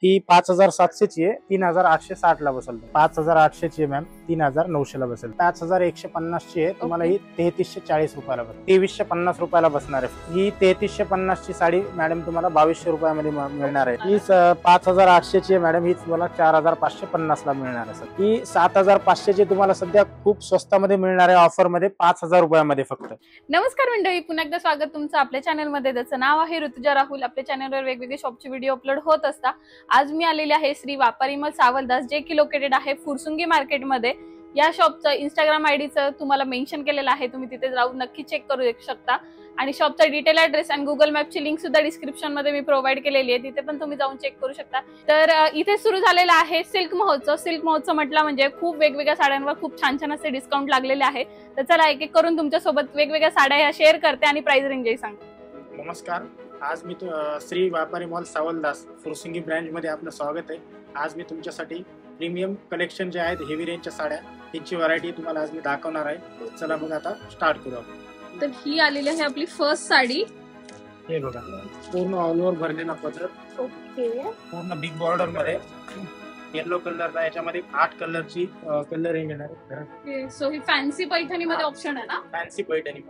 ही 5700 ची आहे, 3860 ला बसेल. 5800 ची आहे मॅम, 3900 ला बसेल. 5150 ची आहे, तुम्हाला ही 3340 रुपयाला बसेल. 2350 रुपयाला बसणार आहे. ही 3350 ची साडी मॅडम तुम्हाला 2200 रुपयामध्ये मिळणार आहे. ही 5800 ची आहे मॅडम, ही तुम्हाला 4550 ला मिळणार आहे. ही 7500 ची तुम्हाला सध्या खूप स्वस्तामध्ये मिळणार आहे, ऑफर मध्ये 5000 रुपयामध्ये फक्त. नमस्कार मंडळी, पुन्हा एकदा स्वागत तुमचं आपल्या चॅनल मध्ये. त्याचं नाव आहे ऋतुजा राहुल. आपल्या चॅनलवर वेगवेगळे शॉपचे व्हिडिओ अपलोड होत असतात. आज मी आलेले आहे श्री व्यापारी मॉल सावलदास, जे की लोकेटेड आहे फुरसुंगी मार्केटमध्ये. या शॉपचं इंस्टाग्राम आयडीचं तुम्हाला मेन्शन केलेलं आहे, तुम्ही तिथे जाऊन नक्की चेक करू शकता. आणि शॉपचा डिटेल ऍड्रेस आणि गुगल मॅपची लिंक सुद्धा डिस्क्रिप्शन मध्ये मी प्रोव्हाइड केलेली आहे, तिथे पण तुम्ही जाऊन चेक करू शकता. तर इथे सुरू झालेला आहे सिल्क महोत्सव. सिल्क महोत्सव म्हटलं म्हणजे खूप वेगवेगळ्या साड्यांवर खूप छान छान असे डिस्काउंट लागलेले आहे. तर चला एक एक करून तुमच्यासोबत वेगवेगळ्या साड्या ह्या शेअर करते आणि प्राइस रेंजही सांगते. नमस्कार, आज मी श्री व्यापारी मॉल सावलदास फुरसुंगी ब्रँच मध्ये आपलं स्वागत आहे. आज मी तुमच्यासाठी प्रीमियम कलेक्शन जे आहेत हेवी रेंजच्या साड्या, त्यांची व्हरायटी तुम्हाला आज मी दाखवणार आहे. चला मग आता स्टार्ट करू आपण. तर ही आलेली आहे आपली फर्स्ट साडी. हे बघा, पूर्ण ऑल ओव्हर भरलेला पदर, ओके, पूर्ण बिग बॉर्डर मध्ये येलो कलरचा, याच्यामध्ये 8 कलरची कलर रेंज येणार आहे. सो ही फॅन्सी पैठणी मध्ये ऑप्शन आहे ना? फॅन्सी पैठणी,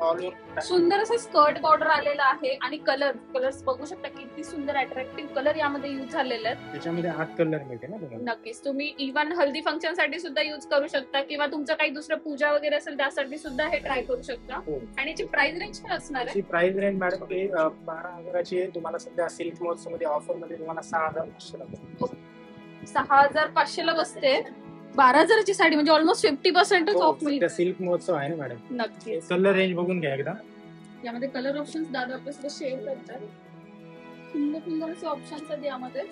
ऑल ओव्हर सुंदर असं स्कर्ट बॉर्डर आलेला आहे आणि कलर्स बघू शकता किती सुंदर अट्रॅक्टिव्ह कलर यामध्ये यूज झालेले आहेत. त्याच्यामध्ये 8 कलर मिळते ना तुम्हाला. नक्कीच तुम्ही इव्हन हल्दी फंक्शन साठी सुद्धा यूज करू शकता किंवा तुमचं काही दुसरं पूजा वगैरे असेल त्यासाठी सुद्धा हे ट्राय करू शकता. आणि याची प्राइस रेंज काय असणार आहे? प्राइस रेंज मॅडम 12,000ची आहे. तुम्हाला सध्या सिल्क महोत्सव मध्ये ऑफर मध्ये तुम्हाला 6,500 ला बसते. 6,500 ला बसते. 12,000ची साडी म्हणजे ऑलमोस्ट 50% ऑफ मिळते. सिल्क महोत्सव आहे ना मॅडम. नक्कीच कलर रेंज बघून घ्या एकदा. यामध्ये कलर ऑप्शन्स दादा आपल्यासोबत शेअर करतात. सुंदर सुंदर असे ऑप्शन्स आहेत यामध्ये.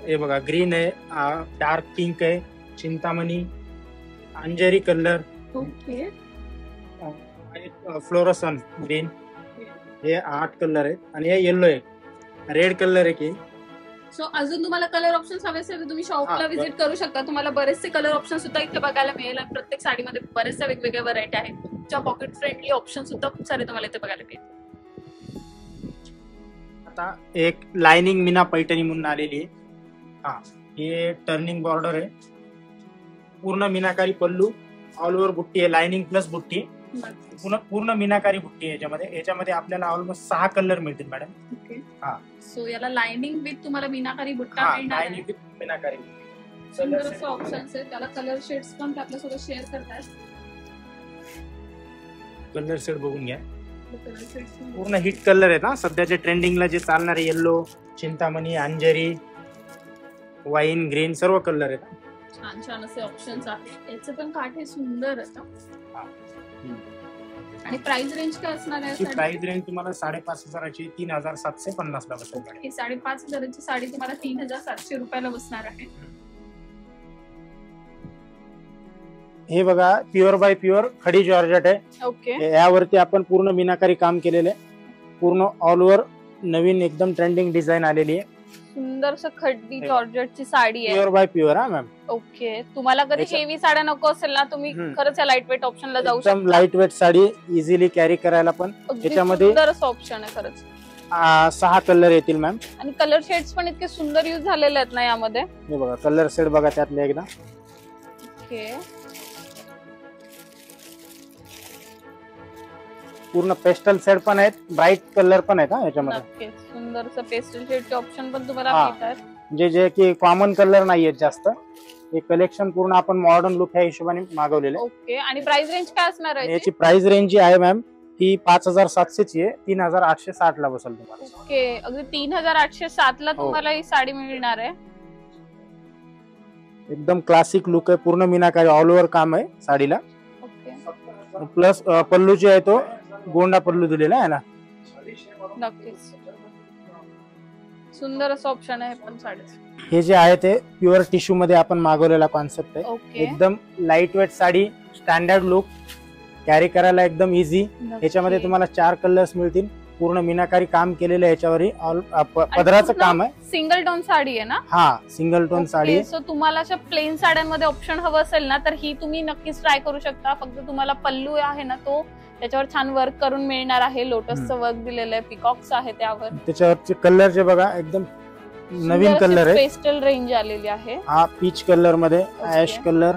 हे बघा, ग्रीन आहे, डार्क पिंक आहे, चिंतामणी, अंजेरी कलर, ओके, फ्लोरोसन ग्रीन, हे 8 कलर आहेत. आणि हे येलो आहे, रेड कलर आहे की. सो अजून तुम्हाला कलर ऑप्शन्स हवे असेल तर तुम्ही शॉपला व्हिजिट करू शकता. तुम्हाला बरेचसे कलर ऑप्शन सुद्धा इथे बघायला मिळेल. आणि प्रत्येक साडीमध्ये बरेचशा वेगवेगळ्या व्हरायटी आहेत. तुमच्या पॉकेट फ्रेंडली ऑप्शन सुद्धा खूप सारे तुम्हाला इथे बघायला मिळतील. आता एक लाइनिंग मीना पैठणी म्हणून आलेली आहे. हे टर्निंग बॉर्डर आहे, पूर्ण मीनाकारी पल्लू, ऑल ओव्हर बुट्टी आहे, लाइनिंग प्लस बुट्टी, पूर्ण मीनाकारी बुट्टी आहे. याच्यामध्ये आपल्याला ऑलमोस्ट 6 कलर मिळतील मॅडम. सो याला लाइनिंग विथ तुम्हाला मीनाकारी बुट्टा मिळणार आहे. मीनाकारी सुंदर असं ऑप्शन्स आहे. त्याला कलर शेड्स पण आपल्यासोबत शेअर करतात. कलर शेड बघून घ्या. पूर्ण हिट कलर आहे ना सध्याच्या ट्रेंडिंगला जे चालणारे. येल्लो, चिंतामणी, अंजेरी, वाईन, ग्रीन, सर्व कलर आहेत. छान छान असे ऑप्शन्स आहेत. याचे पण काठे सुंदर आहेत. आणि प्राइस रेंज काय असणार आहे? प्राइस रेंज तुम्हाला 5,500ची 3,750 ला बसेल. ही 5,500ची साडी तुम्हाला 3,700 रुपयाला बसणार आहे. हे बघा, प्युअर बाय प्युअर खडी जॉर्जेट आहे. ओके, यावरती आपण पूर्ण मीनाकारी काम केलेलं आहे. पूर्ण ऑल ओव्हर नवीन एकदम ट्रेंडिंग डिझाईन आलेली आहे. सुंदर खड्डी जॉर्जेटची साडी आहे. Pure by pure. हा मॅम. ओके, तुम्हाला कधी हेवी साड्या नको असेल ना, तुम्ही खरंच या लाईट वेट ऑप्शनला जाऊ शकता. Light weight sari easily carry करायला पण. याच्यामध्ये सुंदर ऑप्शन आहे खरंच. 6 कलर येतील मॅम. आणि कलर शेड्स पण इतके सुंदर यूज झालेले आहेत ना यामध्ये. हे बघा, कलर शेड बघा त्यातले एकदा. ओके, पूर्ण पेस्टल शेड पण आहेत, ब्राईट कलर पण आहेत. याच्यामध्ये सुंदर पेस्टल शेडचे ऑप्शन पण तुम्हाला मिळतात. जे की कॉमन कलर नाहीयेत जास्त. हे कलेक्शन पूर्ण आपण मॉडर्न लुक ह्या हिशोबाने मागवलेले. ओके, आणि प्राइस रेंज काय असणार आहे? याची प्राइस रेंज जी आहे मॅम ती 5,700ची आहे, 3,860 ला बसेल तुम्हाला. ओके, अगदी 3,860 ला तुम्हाला ही साडी मिळणार आहे. एकदम क्लासिक लुक आहे, पूर्ण मीनाकारी ऑल ओव्हर काम आहे साडीला. ओके, प्लस पल्लू जे आहे तो गोंडा पल्लू दिलेला आहे ना. नक्कीच सुंदर असं ऑप्शन आहे पण साडी. हे जे आहे ते प्युअर टिश्यू मध्ये आपण मागवलेला कॉन्सेप्ट आहे. एकदम light weight sari, standard look, carry करायला एकदम इझी. याच्यामध्ये तुम्हाला 4 कलर्स मिळतील. पूर्ण मीनाकारी काम केलेलं आहे याच्यावर. पदराचं काम आहे. सिंगल टोन साडी आहे ना? हा, सिंगल टोन साडी. सो तुम्हाला अशा प्लेन साड्यांमध्ये ऑप्शन हवं असेल ना, तर ही तुम्ही नक्कीच ट्राय करू शकता. फक्त तुम्हाला पल्लू आहे ना तो त्याच्यावर छान वर्क करून मिळणार आहे. लोटसचं वर्क दिलेलं आहे, पिकॉक्स आहे त्यावर. त्याच्यावरचे कलर जे बघा एकदम नवीन कलर आहे. पेस्टल रेंज आलेली आहे. हा पीच कलर मध्ये, ऍश कलर,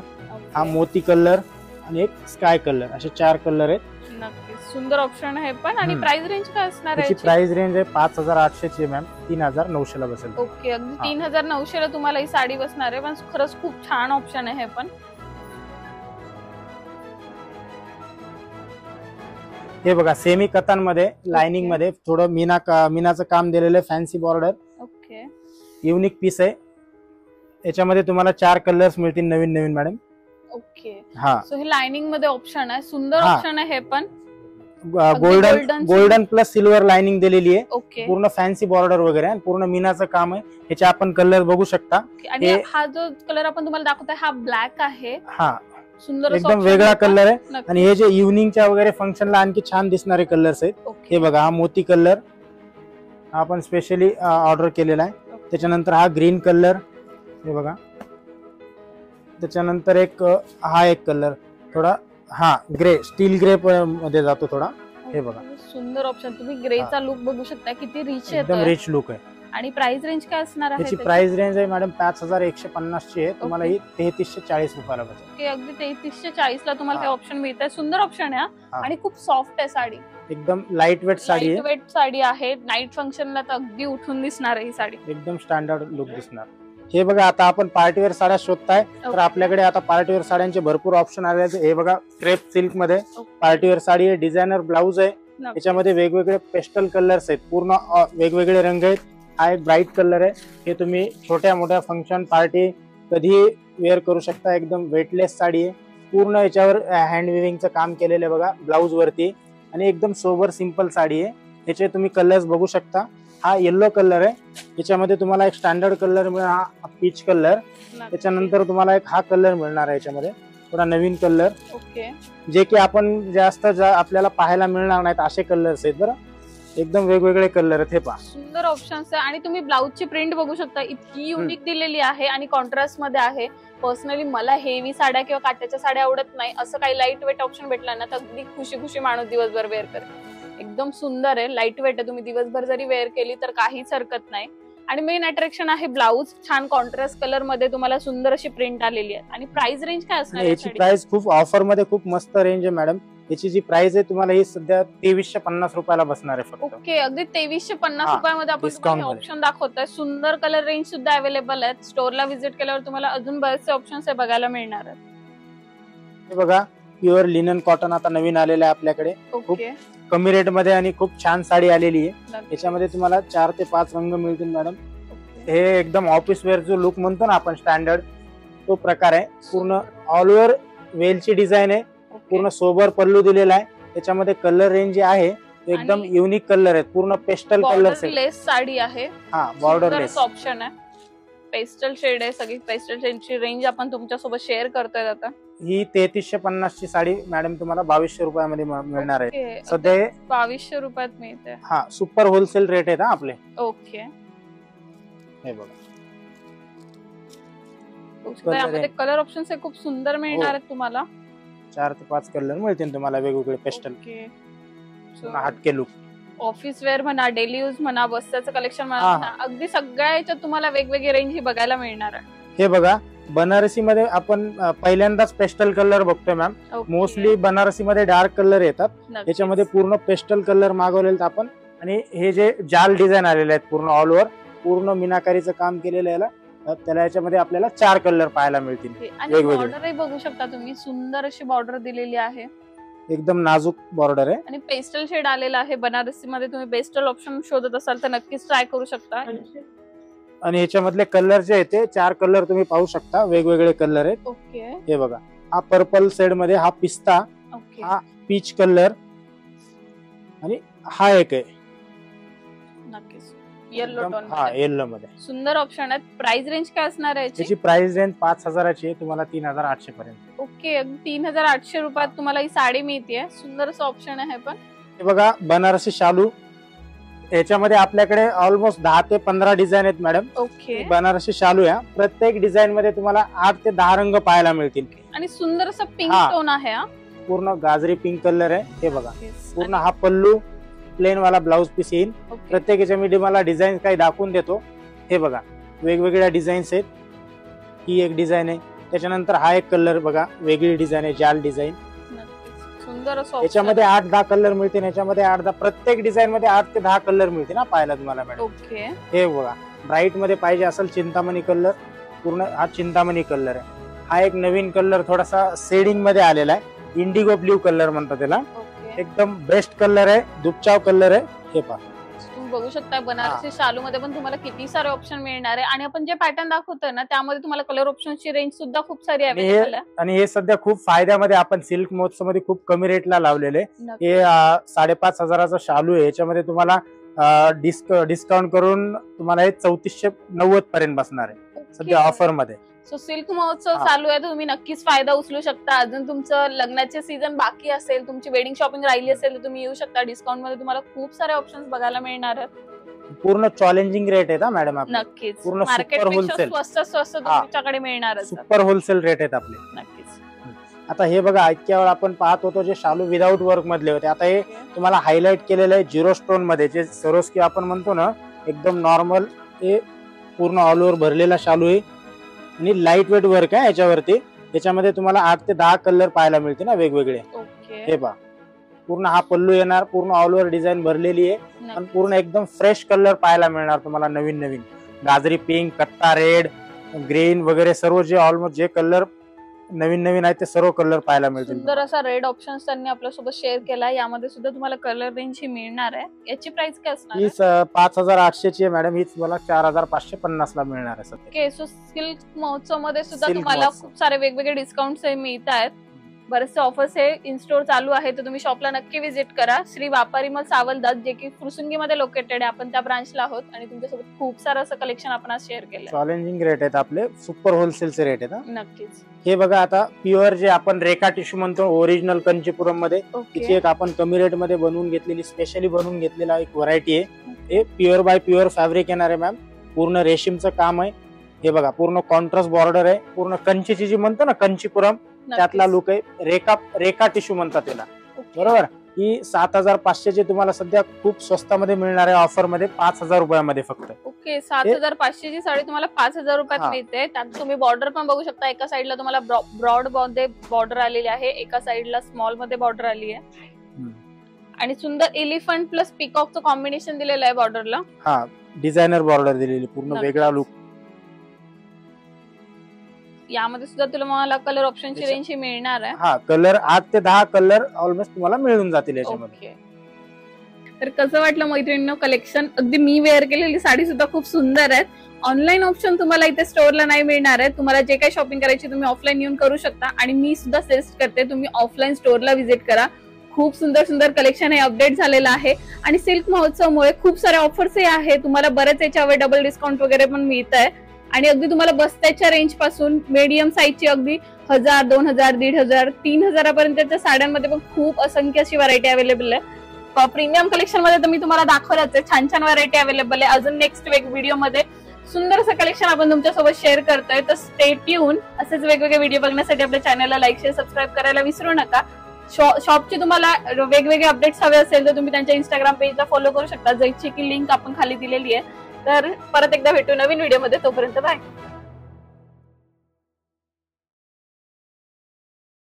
हा मोती कलर आणि एक स्काय कलर, असे 4 कलर आहेत. नक्कीच सुंदर ऑप्शन आहे पण. आणि प्राइस रेंज काय असणार आहे? त्याची प्राइस रेंज आहे 5800 ची मॅम, 3900 ला बसेल. ओके, अगदी 3900 ला तुम्हाला ही साडी बसणार आहे. पण खरंच खूप छान ऑप्शन आहे. पण हे बघा सेमी कतान मध्ये, लाइनिंग मध्ये थोडं मीनाचं काम दिलेलं आहे, fancy border. Okay, unique piece आहे. याच्यामध्ये तुम्हाला 4 कलर्स मिळतील नवीन नवीन मॅडम. ओके, हा सो हे लाइनिंग मध्ये ऑप्शन आहे. सुंदर ऑप्शन आहे हे पण. गोल्डन प्लस सिल्वर लाइनिंग दिलेली आहे. ओके, पूर्ण फॅन्सी बॉर्डर वगैरे आहे, पूर्ण मीनाचं काम आहे. ह्याचे आपण कलर बघू शकता. आणि हा जो कलर आपण तुम्हाला दाखवतोय हा ब्लॅक आहे. हा सुंदर एकदम वेगळा कलर आहे. आणि हे जे इव्हनिंगच्या वगैरे फंक्शनला आणखी छान दिसणारे कलर्स आहेत. हे बघा, हा मोती कलर आपण स्पेशली ऑर्डर केलेला आहे. त्याच्यानंतर हा ग्रीन कलर, हे बघा. त्याच्यानंतर हा एक कलर थोडा ग्रे, स्टील ग्रे मध्ये जातो थोडा. हे बघा, सुंदर ऑप्शन. तुम्ही ग्रेचा लुक बघू शकता, किती रिच एकदम आहे, रिच लुक आहे. आणि प्राइस रेंज काय असणार आहे? त्याची प्राइस रेंज आहे मॅडम 5150 ची आहे. तुम्हाला ही 3340 रुपयाला बसेल. ओके, अगदी 3340 ला तुम्हाला हे ऑप्शन मिळत आहे. सुंदर ऑप्शन आहे आणि खूप सॉफ्ट आहे साडी. एकदम लाईट वेट साडी आहे. लाईट वेट साडी आहे. नाईट फंक्शनला तर अगदी उठून दिसणार आहे ही साडी. एकदम स्टँडर्ड लुक दिसणार. हे बघा, आता आपण पार्टीवेअर साड्या शोधताय तर आपल्याकडे आता पार्टीवेअर साड्यांचे भरपूर ऑप्शन आले आहेत. हे बघा, क्रेप सिल्क मध्ये पार्टीवेअर साडी आहे. डिझायनर ब्लाउज आहे. त्याच्यामध्ये वेगवेगळे पेस्टल कलर्स आहेत, पूर्ण वेगवेगळे रंग आहेत. हा एक ब्राईट कलर आहे. हे तुम्ही छोट्या मोठ्या फंक्शन, पार्टी कधी वेअर करू शकता. एकदम वेटलेस साडी आहे. पूर्ण याच्यावर हँड विविंगचं काम केलेलं आहे बघा ब्लाउज वरती. आणि एकदम सोबर सिंपल साडी आहे. याचे तुम्ही कलर्स बघू शकता. हा येलो कलर आहे. याच्यामध्ये तुम्हाला एक स्टँडर्ड कलर मिळणार, हा पीच कलर. त्याच्यानंतर तुम्हाला एक हा कलर मिळणार आहे याच्यामध्ये, थोडा नवीन कलर. ओके, जे की आपण जास्त आपल्याला पाहायला मिळणार नाहीत असे कलर्स आहेत बरं. एकदम वेगवेगळे कलर आहेत. हे पहा, सुंदर ऑप्शन्स आहे. आणि तुम्ही ब्लाउजची प्रिंट बघू शकता, इतकी युनिक दिलेली आहे आणि कॉन्ट्रास्ट मध्ये आहे. पर्सनली मला हेवी साड्या किंवा काट्याच्या साड्या आवडत नाही. असं काही लाईट वेट ऑप्शन भेटला ना तर अगदी खुशी खुशी माणूस दिवसभर वेअर करेल. एकदम सुंदर आहे, लाईट वेट आहे. तुम्ही दिवसभर जरी वेअर केली तर काहीच हरकत नाही. आणि मेन अट्रॅक्शन आहे ब्लाउज. छान कॉन्ट्रास्ट कलर मध्ये तुम्हाला सुंदर अशी प्रिंट आलेली आहे. आणि प्राइस रेंज काय असणार? याची प्राइस खूप ऑफर मध्ये खूप मस्त रेंज आहे मॅडम. याची जी प्राइस आहे तुम्हाला ही सध्या 2350 रुपयाला बसणार आहे फक्त. ओके, अगदी 2350 रुपयामध्ये आपण तुम्हाला ऑप्शन दाखवतोय. सुंदर कलर रेंज सुद्धा अवेलेबल आहेत. स्टोरला व्हिजिट केल्यावर तुम्हाला अजून बरेचसे ऑप्शन्स बघायला मिळणार आहेत. हे बघा, प्युअर लिनन कॉटन आता नवीन आलेलं आहे आपल्याकडे. खूप कमी रेट मध्ये आणि खूप छान साडी आलेली आहे. याच्यामध्ये तुम्हाला 4 ते 5 रंग मिळतील मॅडम. हे एकदम ऑफिस वेअर जो लुक म्हणतो ना आपण स्टँडर्ड, तो प्रकार आहे. पूर्ण ऑल ओव्हर वेलची डिझाईन आहे. पूर्ण सोबर पल्लू दिलेला आहे. त्याच्यामध्ये कलर रेंज जे आहे एकदम युनिक कलर आहेत. पूर्ण पेस्टल कलर्स आहे. लेस साडी आहे. हा, बॉर्डर लेस ऑप्शन आहे. पेस्टल शेड आहे. सगळी पेस्टल शेडची रेंज आपण तुमच्या सोबत शेअर करतोय आता. ही 3350 ची साडी मॅडम तुम्हाला 2200 रुपयामध्ये मिळणार आहे. सध्या 2200 रुपयात मिळते. हा, सुपर होलसेल रेट आहेत आपले. ओके, हे बघा, यामध्ये कलर ऑप्शन्स खूप सुंदर मिळणार आहेत तुम्हाला. 4 ते 5 कलर मिळतील तुम्हाला वेगवेगळे पेस्टल. हटके लुक, ऑफिस वेअर म्हणा, डेली यूज म्हणा, बसचं कलेक्शन म्हणा, अगदी सगळ्या याच्यात तुम्हाला वेगवेगळी रेंज ही बघायला मिळणार आहे. हे बघा, बनारसी मध्ये आपण पहिल्यांदाच पेस्टल कलर बघतोय मॅम. मोस्टली बनारसी मध्ये डार्क कलर येतात. याच्यामध्ये पूर्ण पेस्टल कलर मागवलेले आपण. आणि हे जे जाल डिझाईन आलेले आहेत पूर्ण ऑल ओव्हर, पूर्ण मीनाकारीचं काम केलेलं आहे. त्याला याच्यामध्ये आपल्याला 4 कलर पाहायला मिळतील वेगवेगळे. बॉर्डरही बघू शकता तुम्ही, सुंदर अशी बॉर्डर दिलेली आहे. एकदम नाजूक बॉर्डर आहे. आणि पेस्टल शेड आलेला आहे. बनारसी मध्ये तुम्ही पेस्टल ऑप्शन शोधत असाल तर नक्कीच ट्राय करू शकता. आणि याच्यामधले कलर जे आहेत ते 4 कलर तुम्ही पाहू शकता, वेगवेगळे कलर आहेत. ओके, हे बघा, हा पर्पल शेड मध्ये, हा पिस्ता, हा पीच कलर, आणि हा एक आहे नक्कीच येलो टोन. हा, येलो मध्ये. सुंदर ऑप्शन आहेत. प्राइस रेंज काय असणार आहे याची प्राइस रेंज 5000 ची आहे, तुम्हाला 3800 पर्यंत. ओके, 3800 रुपयात तुम्हाला ही साडी मिळते. सुंदर असं ऑप्शन आहे. पण हे बघा, बनारसी शालू. याच्यामध्ये आपल्याकडे ऑलमोस्ट 10 ते 15 डिझाईन आहेत मॅडम. ओके, बनारसी शालू आहे. प्रत्येक डिझाईन मध्ये तुम्हाला 8 ते 10 रंग पाहायला मिळतील. आणि सुंदर असं पिंक टोन आहे. पूर्ण गाजरी पिंक कलर आहे. हे बघा Yes. पूर्ण हा पल्लू प्लेन वाला ब्लाउज पीस येईल. Okay. प्रत्येक याच्या मी तुम्हाला डिझाईन काही दाखवून देतो. हे बघा वेगवेगळ्या डिझाईन्स आहेत. ही एक डिझाईन आहे. त्याच्यानंतर हा एक कलर बघा वेगळी डिझाईन आहे, जाल डिझाईन. नक्कीच. सुंदर असं याच्यामध्ये 8-10 कलर मिळतील. याच्यामध्ये 8-10 प्रत्येक डिझाईन मध्ये 8 ते 10 कलर मिळतील ना पाहायला तुम्हाला मॅडम. ओके. हे बघा ब्राईट मध्ये पाहिजे असेल चिंतामणी कलर, पूर्ण हा चिंतामणी कलर आहे. हा एक नवीन कलर थोडासा शेडिंग मध्ये आलेला आहे. इंडिगो ब्ल्यू कलर म्हणतात त्याला. ओके. एकदम बेस्ट कलर आहे, दुपचाव कलर आहे. हे पहा तुम्ही बघू शकता बनारसी शालू मध्ये पण तुम्हाला किती सारे ऑप्शन मिळणार आहे. आणि आपण जे पॅटर्न दाखवतोय ना त्यामध्ये तुम्हाला कलर ऑप्शनची रेंज सुद्धा खूप सारी अवेलेबल आहे. आणि हे सध्या खूप फायद्यामध्ये आपण सिल्क महोत्सव मध्ये खूप कमी रेटला लावलेले. नक्की. हे 5,500चा शालू आहे. याच्यामध्ये तुम्हाला डिस्काउंट करून तुम्हाला हे 3490 पर्यंत बसणार आहे सध्या ऑफर मध्ये. सो सिल्क महोत्सव चालू आहे, तुम्ही नक्कीच फायदा उचलू शकता. अजून तुमचं लग्नाचे सीझन बाकी असेल, तुमची वेडिंग शॉपिंग राहिली असेल तर तुम्ही येऊ शकता. डिस्काउंट मध्ये तुम्हाला खूप सारे ऑप्शन्स बघायला मिळणार आहेत. पूर्ण चॅलेंजिंग रेट आहेत मॅडम आपले. नक्कीच पूर्ण मार्केट सुपर पेक्षा होलसेल, स्वस्त तुमच्याकडे मिळणार सुपर होलसेल रेट आहेत आपले. नक्कीच. आता हे बघा इतक्या वेळ आपण पाहत होतो जे शालू विदाऊट वर्क मधले होते. आता हे तुम्हाला हायलाइट केलेलं आहे झिरो स्टोन मध्ये, जे सरोस्की आपण म्हणतो ना एकदम नॉर्मल. हे पूर्ण ऑल ओव्हर भरलेला शालू आहे आणि लाईट वेट वर्क आहे याच्यावरती. याच्यामध्ये तुम्हाला 8 ते 10 कलर पाहायला मिळते ना वेगवेगळे. ओके. हे पहा पूर्ण हा पल्लू येणार, पूर्ण ऑल ओव्हर डिझाईन भरलेली आहे आणि पूर्ण एकदम फ्रेश कलर पाहायला मिळणार तुम्हाला. नवीन नवीन गाजरी पिंक, कत्ता रेड, ग्रीन वगैरे सर्व जे ऑलमोस्ट जे कलर नवीन नवीन आहेत ते सर्व कलर पाहायला मिळतील. सुंदर असा रेड ऑप्शन त्यांनी आपल्यासोबत शेअर केला. यामध्ये सुद्धा तुम्हाला कलर रेंज ही मिळणार आहे. याची प्राइस काय असणार ही 5,800ची आहे मॅडम. ही तुम्हाला 4,550 ला मिळणार आहे सध्या. ओके. सो सिल्क महोत्सव मध्ये सुद्धा सिल्क तुम्हाला महोत्सव. खूप सारे वेगवेगळे डिस्काउंट्स मिळत आहेत. बरेचसे ऑफर्स हे इन स्टोर चालू आहे, तर तुम्ही शॉपला नक्की विजिट करा. श्री व्यापारी मल सावलदास, जे की फुरसुंगी मध्ये लोकेटेड आहे. आपण त्या ब्रांचला आहोत आणि तुमच्यासोबत खूप सारं असं कलेक्शन आपण आज शेअर केलं. चॅलेंजिंग रेट आहेत आपले, सुपर होलसेलचे रेट आहेत. नक्कीच. हे बघा आता प्युअर जे आपण रेखा टिश्यू म्हणतो ओरिजिनल कंचीपुरम मध्ये, तिची एक आपण कमी रेट मध्ये बनवून घेतलेली, स्पेशली बनवून घेतलेला एक व्हरायटी आहे. हे प्युअर बाय प्युअर फॅब्रिक येणार आहे मॅम. पूर्ण रेशीमचं काम आहे. हे बघा पूर्ण कॉन्ट्रास्ट बॉर्डर आहे. पूर्ण कंचीची जी म्हणतो ना कंचीपुरम त्यातला लुक आहे. रेखा टिश्यू म्हणतात त्याला, बरोबर. ही 7,500ची तुम्हाला सध्या खूप स्वस्तामध्ये मिळणार आहे ऑफर मध्ये, 5,000 रुपयामध्ये फक्त. ओके. 7,500ची साडी तुम्हाला 5,000 रुपयात मिळते. त्यात तुम्ही बॉर्डर पण बघू शकता. एका साईडला तुम्हाला ब्रॉड मध्ये बॉर्डर आलेली आहे, एका साईडला स्मॉल मध्ये बॉर्डर आली आहे आणि सुंदर एलिफंट प्लस पिकॉकचं कॉम्बिनेशन दिलेलं आहे बॉर्डरला. हा डिझायनर बॉर्डर दिलेली, पूर्ण वेगळा लुक. यामध्ये सुद्धा तुम्हाला कलर ऑप्शनची रेंज ही मिळणार आहे. हा कलर 8 ते 10 कलर ऑलमोस्ट तुम्हाला मिळून जातील याच्यामध्ये. तर कसं वाटलं मैत्रिणींनो कलेक्शन? अगदी मी वेअर केलेली साडी सुद्धा खूप सुंदर आहेत. ऑनलाईन ऑप्शन तुम्हाला इथे स्टोअरला नाही मिळणार आहे. तुम्हाला जे काही शॉपिंग करायची तुम्ही ऑफलाईन येऊन करू शकता आणि मी सुद्धा सजेस्ट करते तुम्ही ऑफलाईन स्टोअरला व्हिजिट करा. खूप सुंदर सुंदर कलेक्शन हे अपडेट झालेलं आहे आणि सिल्क महोत्सवमुळे खूप सारे ऑफर्सही आहे. तुम्हाला बरेच याच्यावर डबल डिस्काउंट वगैरे पण मिळत आहे आणि अगदी तुम्हाला बस्त्याच्या रेंज पासून मीडियम साईजची अगदी 1,000, 2,000, 1,500, 3,000 पर्यंतच्या साड्यांमध्ये पण खूप असंख्य अशी व्हरायटी अवेलेबल आहे. प्रीमियम कलेक्शन मध्ये तर मी तुम्हाला दाखवलंच आहे. छान छान व्हरायटी अवेलेबल आहे. अजून नेक्स्ट व्हिडिओ मध्ये सुंदर असं कलेक्शन आपण तुमच्यासोबत शेअर करतोय. तर स्टे ट्यून. असेच वेगवेगळे व्हिडिओ बघण्यासाठी आपल्या चॅनलला लाईक, शेअर, सबस्क्राईब करायला विसरू नका. शॉपची तुम्हाला वेगवेगळे अपडेट्स हवे असेल तर तुम्ही त्यांच्या इंस्टाग्राम पेजला फॉलो करू शकता, ज्याची की लिंक आपण खाली दिलेली आहे. तर परत एकदा भेटू नवीन व्हिडिओ मध्ये. तोपर्यंत बाय.